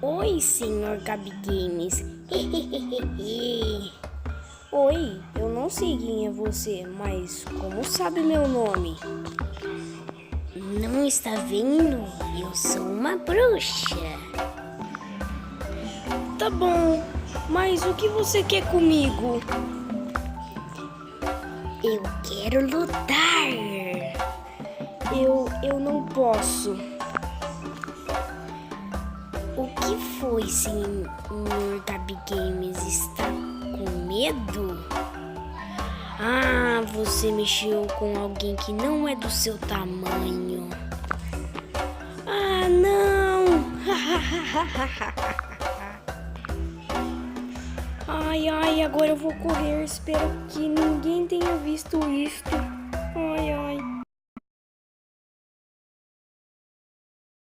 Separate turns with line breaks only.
Oi, senhor Gabi Games. Oi, eu não sei quem é você, mas como sabe meu nome? Não está vendo? Eu sou uma bruxa. Tá bom, mas o que você quer comigo? Eu quero lutar. Eu não posso. O que foi, senhor Gabi Games? Está com medo? Ah, você mexeu com alguém que não é do seu tamanho. Ah, não! Ai, agora eu vou correr. Espero que ninguém tenha visto isto.